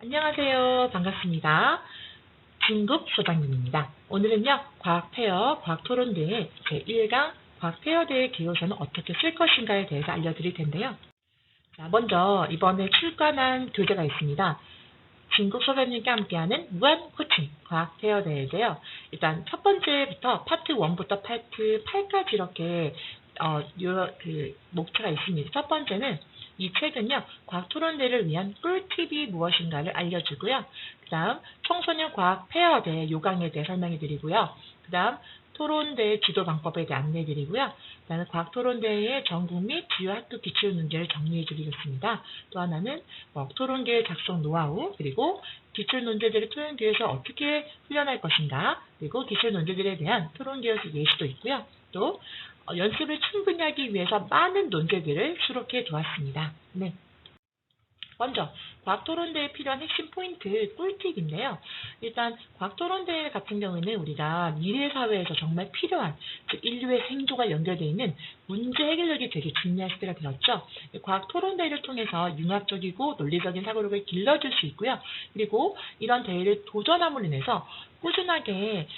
안녕하세요. 반갑습니다. 진급 소장님입니다. 오늘은요, 과학페어, 과학토론대회 제1강 과학페어대회 기호서는 어떻게 쓸 것인가에 대해서 알려드릴 텐데요. 자, 먼저 이번에 출간한 교재가 있습니다. 진급 소장님과 함께하는 무한 코칭 과학페어대회인데요. 일단 첫 번째부터 파트 1부터 파트 8까지 이렇게 목차가 있습니다. 첫 번째는 이 책은요, 과학토론대를 위한 꿀팁이 무엇인가를 알려주고요. 그 다음, 청소년 과학 페어대 요강에 대해 설명해 드리고요. 그 다음, 토론대 지도 방법에 대해 안내해 드리고요. 그 다음에 과학토론대의 전국 및 주요 학교 기출 문제를 정리해 드리겠습니다. 또 하나는 토론계 작성 노하우, 그리고 기출 논제들을 토론계에서 어떻게 훈련할 것인가, 그리고 기출 논제들에 대한 토론계에서 예시도 있고요. 또 연습을 충분히 하기 위해서 많은 논제들을 수록해 두었습니다. 네. 먼저 과학토론대에 필요한 핵심 포인트 꿀팁인데요. 일단 과학토론대 같은 경우에는 우리가 미래 사회에서 정말 필요한, 즉 인류의 생존과 연결되어 있는 문제 해결력이 되게 중요한 시대가 되었죠. 과학토론대회를 통해서 융합적이고 논리적인 사고력을 길러줄 수 있고요. 그리고 이런 대회를 도전함으로 인해서 꾸준하게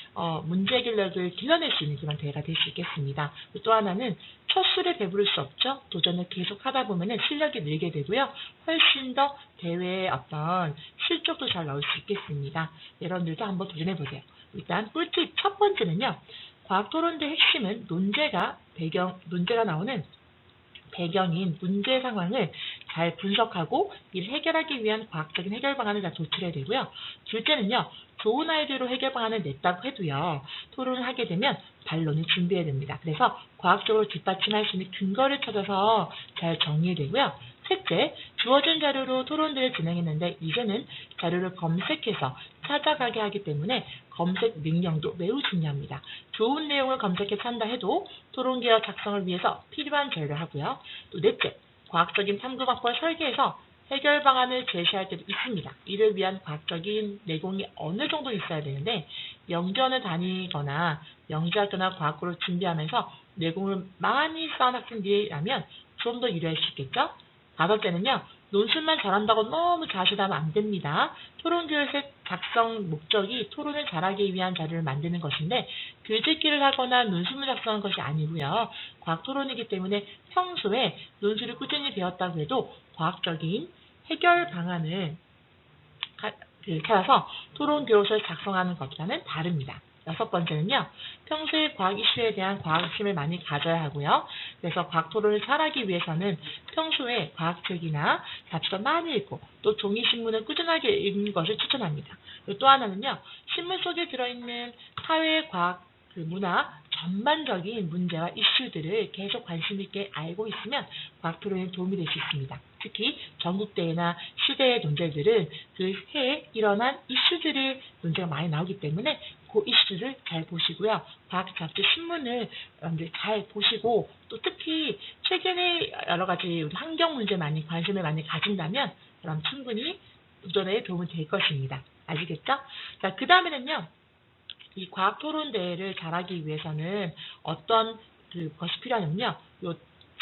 문제 해결력을 길러낼 수 있는 그런 대회가 될 수 있겠습니다. 또 하나는 첫 술에 배부를 수 없죠. 도전을 계속 하다 보면 실력이 늘게 되고요. 훨씬 더 대회에 어떤 실적도 잘 나올 수 있겠습니다. 여러분들도 한번 도전해 보세요. 일단 꿀팁 첫 번째는요. 과학토론대 핵심은 논제가 나오는 배경인 문제 상황을 잘 분석하고 이를 해결하기 위한 과학적인 해결 방안을 다 도출해야 되고요. 둘째는요. 좋은 아이디어로 해결 방안을 냈다고 해도요. 토론을 하게 되면 반론을 준비해야 됩니다. 그래서 과학적으로 뒷받침할 수 있는 근거를 찾아서 잘 정리해야 되고요. 셋째, 주어진 자료로 토론대를 진행했는데 이제는 자료를 검색해서 찾아가게 하기 때문에 검색 능력도 매우 중요합니다. 좋은 내용을 검색해 찾다 해도 토론계획 작성을 위해서 필요한 자료를 하고요. 또 넷째, 과학적인 탐구 방법을 설계해서 해결 방안을 제시할 때도 있습니다. 이를 위한 과학적인 내공이 어느 정도 있어야 되는데 영전을 다니거나 영재학교나 과학고를 준비하면서 내공을 많이 쌓은 학생들이라면 좀 더 유리할 수 있겠죠? 다섯째는요. 논술만 잘한다고 너무 자신하면 안 됩니다. 토론교육의 작성 목적이 토론을 잘하기 위한 자료를 만드는 것인데 글짓기를 하거나 논술을 작성한 것이 아니고요. 과학토론이기 때문에 평소에 논술을 꾸준히 배웠다고 해도 과학적인 해결 방안을 찾아서 토론 교육을 작성하는 것과는 다릅니다. 여섯 번째는요. 평소에 과학 이슈에 대한 과학심을 많이 가져야 하고요. 그래서 과학 토론을 잘하기 위해서는 평소에 과학책이나 잡지를 많이 읽고 또 종이신문을 꾸준하게 읽는 것을 추천합니다. 또 하나는요. 신문 속에 들어있는 사회, 과학, 문화, 전반적인 문제와 이슈들을 계속 관심 있게 알고 있으면 과학 토론에 도움이 될 수 있습니다. 특히 전국대회나 시대의 논제들은 그 해에 일어난 이슈들의 논제가 많이 나오기 때문에 그 이슈를 잘 보시고요. 과학 잡지 신문을 잘 보시고 또 특히 최근에 여러 가지 우리 환경 문제 많이 관심을 많이 가진다면 그럼 충분히 도전에 도움이 될 것입니다. 아시겠죠? 자, 그 다음에는요. 이 과학 토론 대회를 잘하기 위해서는 어떤 것이 필요하냐면요.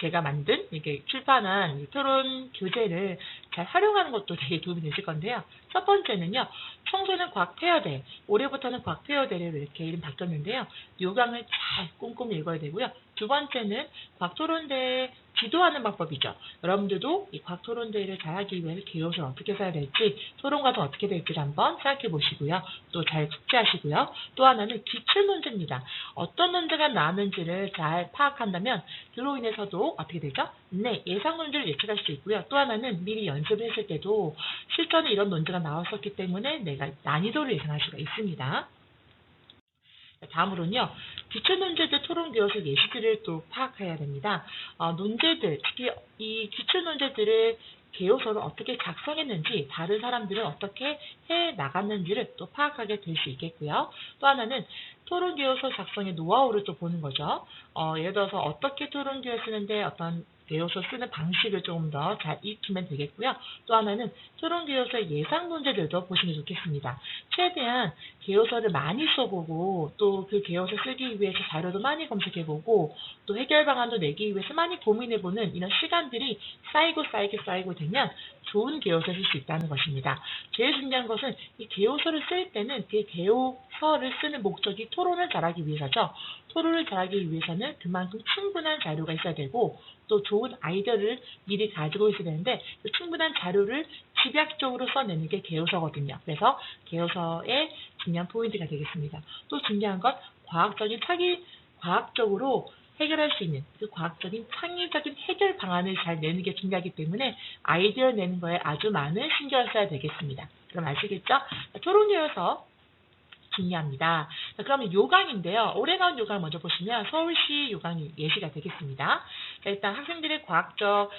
제가 만든 이게 출판한 토론 교재를 잘 활용하는 것도 되게 도움이 되실 건데요. 첫 번째는요. 청소년 과학 페어대. 올해부터는 과학 페어대를 이렇게 이름 바뀌었는데요. 요강을 잘 꼼꼼히 읽어야 되고요. 두 번째는 과학 토론대에 지도하는 방법이죠. 여러분들도 이 과학 토론대회를 잘하기 위해서 기호를 어떻게 써야 될지, 토론 과정 어떻게 될지 한번 생각해 보시고요. 또 잘 숙지하시고요. 또 하나는 기출 문제입니다. 어떤 문제가 나왔는지를 잘 파악한다면 그로 인해서도 어떻게 되죠? 네, 예상 문제를 예측할 수 있고요. 또 하나는 미리 연습을 했을 때도 실전에 이런 문제가 나왔었기 때문에 내가 난이도를 예상할 수가 있습니다. 다음으로는요. 기출 문제들 토론 교실 예시들을 또 파악해야 됩니다. 논제들, 특히 이 기출 문제들을 개요서를 어떻게 작성했는지 다른 사람들은 어떻게 해 나갔는지를 또 파악하게 될 수 있겠고요. 또 하나는 토론 개요서 작성의 노하우를 또 보는 거죠. 예를 들어서 어떻게 토론 교육 쓰는데 어떤 개요소 쓰는 방식을 조금 더 잘 익히면 되겠고요. 또 하나는 토론 개요소의 예상 문제들도 보시면 좋겠습니다. 최대한 개요소를 많이 써보고 또 그 개요소 쓰기 위해서 자료도 많이 검색해보고 또 해결 방안도 내기 위해서 많이 고민해보는 이런 시간들이 쌓이고 되면 좋은 개요소를 쓸 수 있다는 것입니다. 제일 중요한 것은 이 개요소를 쓸 때는 그 개요서를 쓰는 목적이 토론을 잘하기 위해서죠. 토론을 잘하기 위해서는 그만큼 충분한 자료가 있어야 되고 또 좋은 아이디어를 미리 가지고 있어야 되는데 그 충분한 자료를 집약적으로 써내는 게 개요서거든요. 그래서 개요서의 중요한 포인트가 되겠습니다. 또 중요한 건 과학적으로 해결할 수 있는 그 과학적인 창의적인 해결 방안을 잘 내는 게 중요하기 때문에 아이디어 내는 거에 아주 많은 신경을 써야 되겠습니다. 그럼 아시겠죠? 토론 개요서 중요합니다. 자, 그러면 요강인데요. 올해 나온 요강 먼저 보시면 서울시 요강이 예시가 되겠습니다. 자, 일단 학생들의 과학적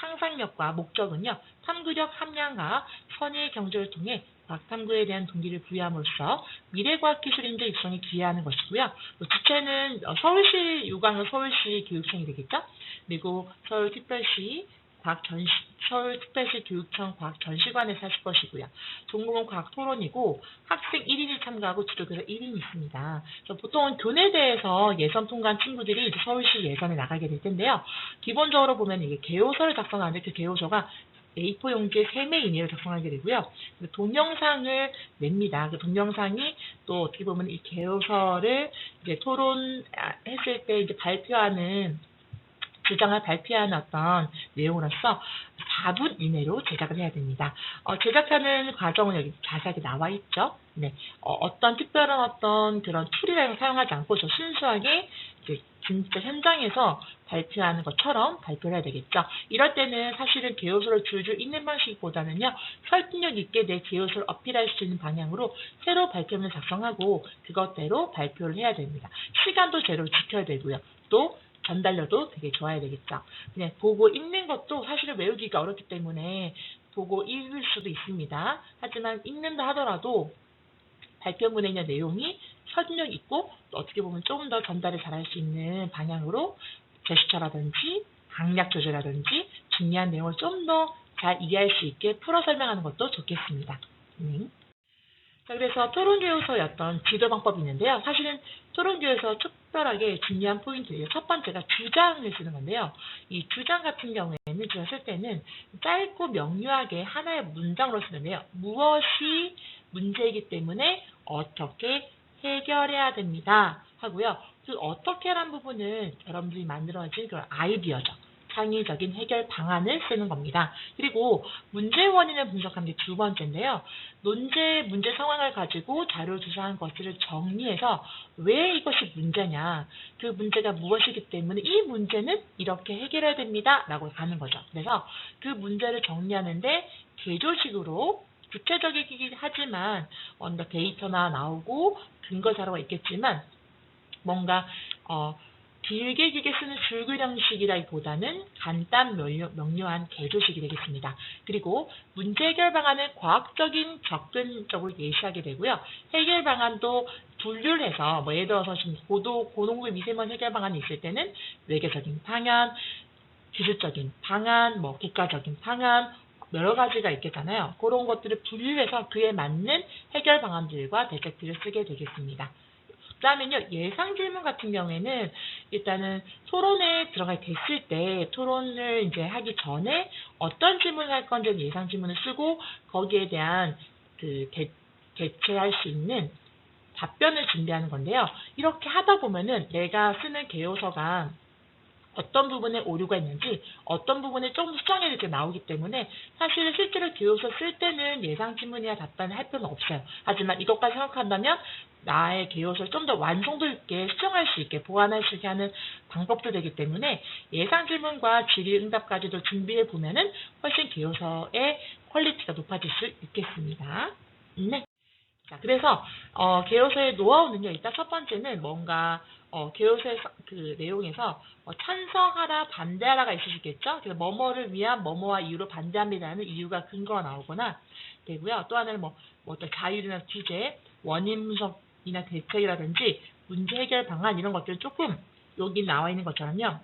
상상력과 목적은요. 탐구력 함량과 선의의 경제를 통해 과학탐구에 대한 동기를 부여함으로써 미래과학기술인재 육성에 기여하는 것이고요. 주체는 서울시 요강은 서울시 교육청이 되겠죠. 그리고 서울특별시 교육청 과학전시관에서 하실 것이고요. 전공은 과학토론이고 학생 1인이 참가하고 지도교사 1인이 있습니다. 보통은 교내대에서 예선 통과한 친구들이 이제 서울시 예선에 나가게 될 텐데요. 기본적으로 보면 이게 개요서를 작성하는데 그 개요서가 A4 용지에 3매 이내로 작성하게 되고요. 동영상을 냅니다. 그 동영상이 또 어떻게 보면 이 개요서를 이제 토론했을 때 이제 발표하는 주장을 발표하는 어떤 내용으로서 4분 이내로 제작을 해야 됩니다. 제작하는 과정은 여기 자세하게 나와 있죠. 네, 어떤 특별한 어떤 그런 툴이라는 걸 사용하지 않고 저 순수하게 이제 진짜 현장에서 발표하는 것처럼 발표를 해야 되겠죠. 이럴 때는 사실은 개요소를 줄줄 읽는 방식보다는요, 설득력 있게 내 개요소를 어필할 수 있는 방향으로 새로 발표문을 작성하고 그것대로 발표를 해야 됩니다. 시간도 제로 지켜야 되고요. 또 전달력도 되게 좋아야 되겠죠. 그냥 보고 읽는 것도 사실은 외우기가 어렵기 때문에 보고 읽을 수도 있습니다. 하지만 읽는다 하더라도 발표문에 있는 내용이 설득력 있고 또 어떻게 보면 조금 더 전달을 잘할 수 있는 방향으로 제스처라든지 강약 조절이라든지 중요한 내용을 좀 더 잘 이해할 수 있게 풀어 설명하는 것도 좋겠습니다. 자, 그래서 토론교요서의 어떤 지도 방법이 있는데요. 사실은 토론교요서 특별하게 중요한 포인트예요. 첫 번째가 주장을 쓰는 건데요. 이 주장 같은 경우에는 제가 쓸 때는 짧고 명료하게 하나의 문장으로 쓰는데요. 무엇이 문제이기 때문에 어떻게 해결해야 됩니다. 하고요. 그 어떻게란 부분은 여러분들이 만들어진 그런 아이디어죠. 창의적인 해결 방안을 쓰는 겁니다. 그리고 문제 원인을 분석하는 게 두 번째인데요. 문제 상황을 가지고 자료 조사한 것들을 정리해서 왜 이것이 문제냐, 그 문제가 무엇이기 때문에 이 문제는 이렇게 해결해야 됩니다. 라고 가는 거죠. 그래서 그 문제를 정리하는데 개조식으로 구체적이긴 하지만 데이터나 나오고 근거 자료가 있겠지만 뭔가 길게 쓰는 줄글 형식이라기보다는 간단 명료한 개조식이 되겠습니다. 그리고 문제 해결 방안은 과학적인 접근적으로 예시하게 되고요. 해결 방안도 분류를 해서 예를 들어서 지금 고농도 미세먼지 해결 방안이 있을 때는 외교적인 방안, 기술적인 방안, 객관적인 방안 여러 가지가 있겠잖아요. 그런 것들을 분류해서 그에 맞는 해결 방안들과 대책들을 쓰게 되겠습니다. 그 다음에는요, 예상 질문 같은 경우에는 일단은 토론에 들어가게 됐을 때 토론을 이제 하기 전에 어떤 질문을 할 건지 예상 질문을 쓰고 거기에 대한 대체할 수 있는 답변을 준비하는 건데요. 이렇게 하다 보면은 내가 쓰는 개요서가 어떤 부분에 오류가 있는지 어떤 부분에 좀 수정해야 될 게 나오기 때문에 사실은 실제로 교요서 쓸 때는 예상 질문이나 답변을 할 필요는 없어요. 하지만 이것까지 생각한다면 나의 개요서를 좀 더 완성도 있게 수정할 수 있게 보완할 수 있게 하는 방법도 되기 때문에 예상 질문과 질의응답까지도 준비해 보면은 훨씬 개요서의 퀄리티가 높아질 수 있겠습니다. 네. 자, 그래서 개요서의 노하우는요. 일단 첫 번째는 뭔가 개요서의 그 내용에서 찬성하라, 반대하라가 있을 수 있겠죠. 그래서 뭐뭐를 위한 뭐뭐와 이유로 반대합니다는 이유가 근거가 나오거나 되고요. 또 하나는 어떤 자율이나 규제, 원인 분석이나 대책이라든지 문제 해결 방안 이런 것들 조금 여기 나와 있는 것처럼요.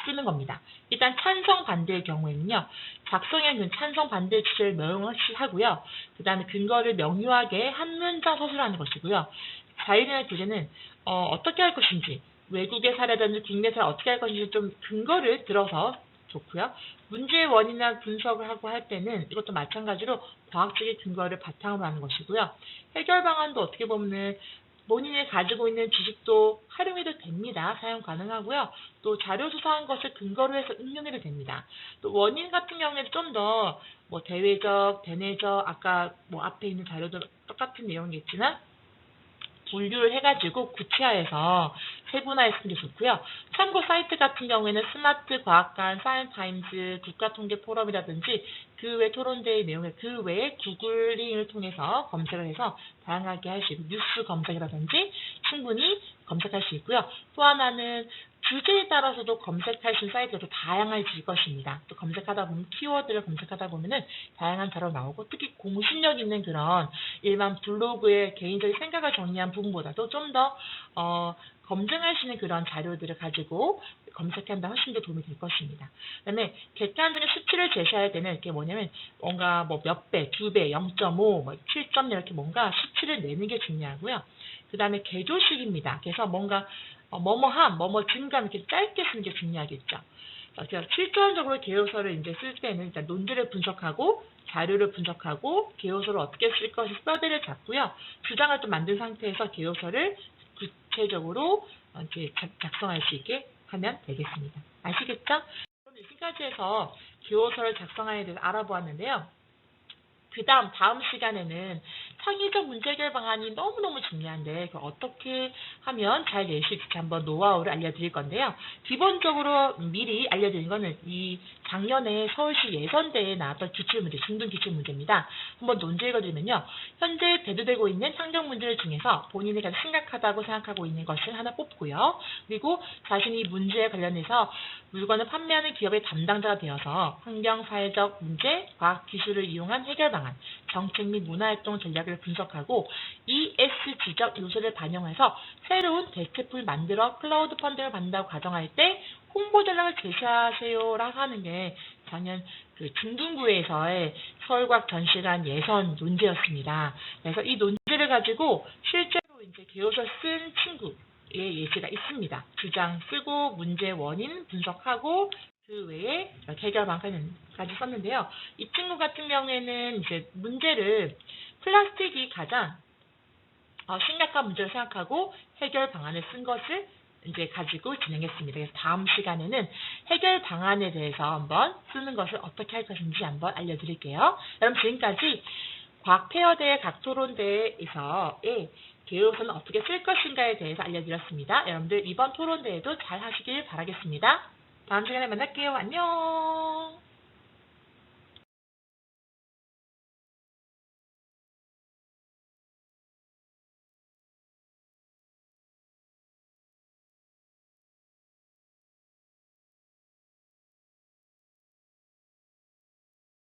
쓰는 겁니다. 일단 찬성 반대의 경우에는요. 작성에는 찬성 반대 주제를 명시하고요. 그 다음에 근거를 명료하게 한 문장 서술하는 것이고요. 자유인의 교재는 어떻게 할 것인지, 외국의 사례든지 국내 사례 어떻게 할 것인지 좀 근거를 들어서 좋고요. 문제의 원인이나 분석을 하고 할 때는 이것도 마찬가지로 과학적인 근거를 바탕으로 하는 것이고요. 해결 방안도 어떻게 보면 본인이 가지고 있는 지식도 활용해도 됩니다. 사용 가능하고요. 또 자료 조사한 것을 근거로 해서 응용해도 됩니다. 또 원인 같은 경우에는 좀 더 뭐 대외적, 대내적, 아까 뭐 앞에 있는 자료도 똑같은 내용이겠지만 분류를 해가지고 구체화해서 세분화했으면 좋고요. 참고 사이트 같은 경우에는 스마트 과학관, 사이언타임즈, 국가통계 포럼이라든지 그 외 토론대의 내용을 그 외에 구글링을 통해서 검색을 해서 다양하게 할 수 있고 뉴스 검색이라든지 충분히 검색할 수 있고요. 또 하나는 주제에 따라서도 검색할 수 있는 사이트가 또 다양해질 것입니다. 또 검색하다 보면 키워드를 검색하다 보면은 다양한 자료가 나오고 특히 공신력 있는 그런 일반 블로그의 개인적인 생각을 정리한 부분보다도 좀 더 검증할 수 있는 그런 자료들을 가지고 검색한다 훨씬 더 도움이 될 것입니다. 그다음에 객관적인 수치를 제시할 때는 이게 뭐냐면 뭔가 뭐 몇 배, 2배, 0.5, 뭐 7점 이렇게 뭔가 수치를 내는 게 중요하고요. 그다음에 개조식입니다. 그래서 뭔가 뭐뭐함, 뭐뭐 증감 이렇게 짧게 쓰는 게 중요하겠죠. 그래서 실질적으로 개요서를 이제 쓸 때는 일단 논제를 분석하고 자료를 분석하고 개요서를 어떻게 쓸 것이 서대를 잡고요. 주장을 좀 만든 상태에서 개요서를 구체적으로 이렇게 작성할 수 있게 하면 되겠습니다. 아시겠죠? 그럼 지금까지 해서 개요서를 작성하는 데 대해서 알아보았는데요. 다음 시간에는 창의적 문제 해결 방안이 너무너무 중요한데 어떻게 하면 잘 낼 수 있을지 한번 노하우를 알려드릴 건데요. 기본적으로 미리 알려드린 거는 이 작년에 서울시 예선대에 나왔던 기출문제, 중등 기출문제입니다. 한번 논제 읽어드리면요. 현재 대두되고 있는 환경 문제들 중에서 본인이 가장 심각하다고 생각하고 있는 것을 하나 뽑고요. 그리고 자신이 문제에 관련해서 물건을 판매하는 기업의 담당자가 되어서 환경, 사회적 문제, 과학 기술을 이용한 해결 방안, 정책 및 문화활동 전략을 분석하고 ES 지적 요소를 반영해서 새로운 대책을 만들어 클라우드 펀딩을 받는다고 가정할 때 홍보 전략을 제시하세요라고 하는 게 작년 그 중등부에서의 서울과학 전시관 예선 논제였습니다. 그래서 이 논제를 가지고 실제로 이제 개요서 쓴 친구의 예시가 있습니다. 주장 쓰고 문제 원인 분석하고 그 외에 해결 방안까지 썼는데요. 이 친구 같은 경우에는 이제 문제를 플라스틱이 가장 심각한 문제를 생각하고 해결 방안을 쓴 것을 이제 가지고 진행했습니다. 그래서 다음 시간에는 해결 방안에 대해서 한번 쓰는 것을 어떻게 할 것인지 한번 알려드릴게요. 여러분 지금까지 과학 페어대회 각 토론대회에서의 개요서는 어떻게 쓸 것인가에 대해서 알려드렸습니다. 여러분들 이번 토론대회도 잘 하시길 바라겠습니다. 다음 시간에 만날게요. 안녕.